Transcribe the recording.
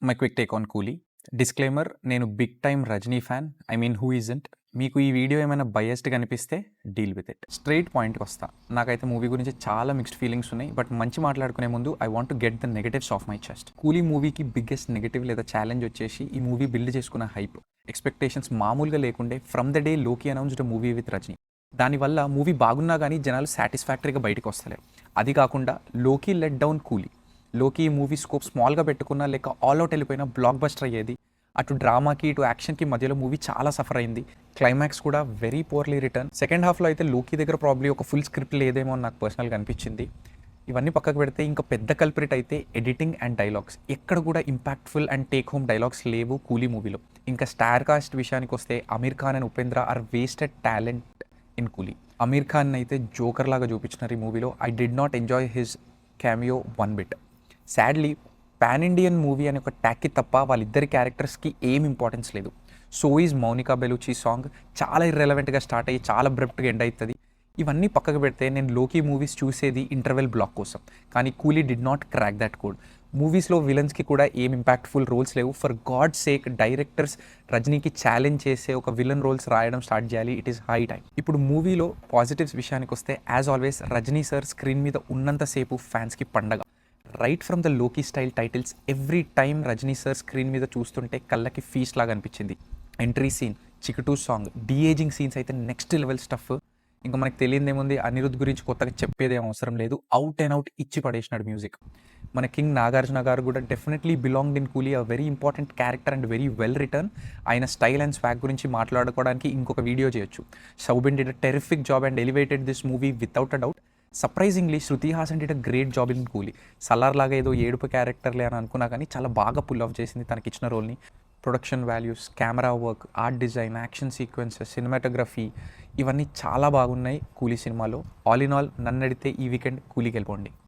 My quick take on Coolie. Disclaimer, నేను big time Rajini fan. I mean who isn't. మీకు ఈ video ఏమైనా బయస్డ్గా అనిపిస్తే డీల్ విత్ ఇట్. స్ట్రైట్ పాయింట్కి వస్తా. నాకైతే మూవీ గురించి చాలా మిక్స్డ్ ఫీలింగ్స్ ఉన్నాయి. బట్ మంచి మాట్లాడుకునే ముందు I want to get the negatives of my chest. కూలీ మూవీకి బిగ్గెస్ట్ నెగటివ్ లేదా ఛాలెంజ్ వచ్చేసి ఈ మూవీ బిల్డ్ చేసుకున్న హైప్. ఎక్స్పెక్టేషన్స్ మామూలుగా లేకుండే ఫ్రమ్ ద డే లోకి అనౌన్స్డ్ మూవీ విత్ రజనీ. దానివల్ల మూవీ బాగున్నా కానీ జనాలు సాటిస్ఫాక్టరీగా బయటకు వస్తలేరు. అది కాకుండా లోకి లెట్ డౌన్ కూలీ. లోకి ఈ మూవీ స్కోప్ స్మాల్గా పెట్టుకున్నా లేక ఆల్ అవుట్ వెళ్ళిపోయినా బ్లాక్ బస్టర్ అయ్యేది. అటు డ్రామాకి ఇటు యాక్షన్కి మధ్యలో మూవీ చాలా సఫర్ అయింది. క్లైమాక్స్ కూడా వెరీ పోర్లీ రిటర్న్. సెకండ్ హాఫ్లో అయితే లోకి దగ్గర ప్రాబ్లీ ఒక ఫుల్ స్క్రిప్ట్ లేదేమో అని నాకు పర్సనల్గా అనిపించింది. ఇవన్నీ పక్కకు పెడితే ఇంకా పెద్ద కల్పరేట్ అయితే ఎడిటింగ్ అండ్ డైలాగ్స్. ఎక్కడ కూడా ఇంపాక్ట్ఫుల్ అండ్ టేక్ హోమ్ డైలాగ్స్ లేవు కూలీ మూవీలో. ఇంకా స్టార్ కాస్ట్ విషయానికి వస్తే Aamir Khan and Upendra are wasted talent in Coolie. Aamir Khan అయితే జోకర్ లాగా చూపించినారు ఈ మూవీలో. I did not enjoy his cameo one bit. Sadly pan Indian movie అనే ఒక ట్యాక్కి తప్ప వాళ్ళిద్దరి క్యారెక్టర్స్కి ఏం ఇంపార్టెన్స్ లేదు. So is Monica Bellucci song చాలా ఇర్రెలవెంట్గా స్టార్ట్ అయ్యి చాలా అబ్రప్ట్గా ఎండ్ అవుతుంది. ఇవన్నీ పక్కకు పెడితే నేను లోకీ మూవీస్ చూసేది ఇంటర్వెల్ బ్లాక్ కోసం. కానీ Coolie did not crack that code. మూవీస్లో విలన్స్కి కూడా ఏం ఇంపాక్ట్ఫుల్ రోల్స్ లేవు. ఫర్ గాడ్ సేక్ డైరెక్టర్స్ రజనీకి ఛాలెంజ్ చేసే ఒక విలన్ రోల్స్ రాయడం స్టార్ట్ చేయాలి. It is high time. ఇప్పుడు మూవీలో పాజిటివ్స్ విషయానికి వస్తే as always Rajini sir screen మీద ఉన్నంతసేపు ఫ్యాన్స్కి పండగ. Right from the Loki style titles every time Rajini sir screen మీద చూస్తుంటే కళ్ళకి ఫీస్ట్ లాగా అనిపించింది. ఎంట్రీ సీన్, చికటూ సాంగ్, డీఏజింగ్ సీన్స్ అయితే నెక్స్ట్ లెవెల్ స్టఫ్. ఇంకా మనకు తెలియదేముంది, అనిరుద్ధ్ గురించి కొత్తగా చెప్పేదేం అవసరం లేదు. అవుట్ అండ్ అవుట్ ఇచ్చి పడేసినాడు మ్యూజిక్. మన కింగ్ నాగార్జున గారు కూడా డెఫినెట్లీ బిలాంగ్డ్ ఇన్ కూలీ. A very important character and very well return. ఆయన స్టైల్ అండ్ స్వాగ్ గురించి మాట్లాడుకోవడానికి ఇంకొక వీడియో చేయొచ్చు. Soubin did a terrific job and elevated this movie without a doubt. Surprisingly Shruti Haasan did a great job in కూలీ. సలార్ లాగా ఏదో ఏడుపు క్యారెక్టర్లే అని అనుకున్నా కానీ చాలా బాగా పుల్ ఆఫ్ చేసింది తనకి ఇచ్చిన రోల్ని. Production values, camera work, art design, action sequences, cinematography ఇవన్నీ చాలా బాగున్నాయి కూలీ సినిమాలో. ఆల్ ఇన్ ఆల్ నన్ను అడిగితే ఈ వీకెండ్ కూలీకి వెళ్ళిపోండి.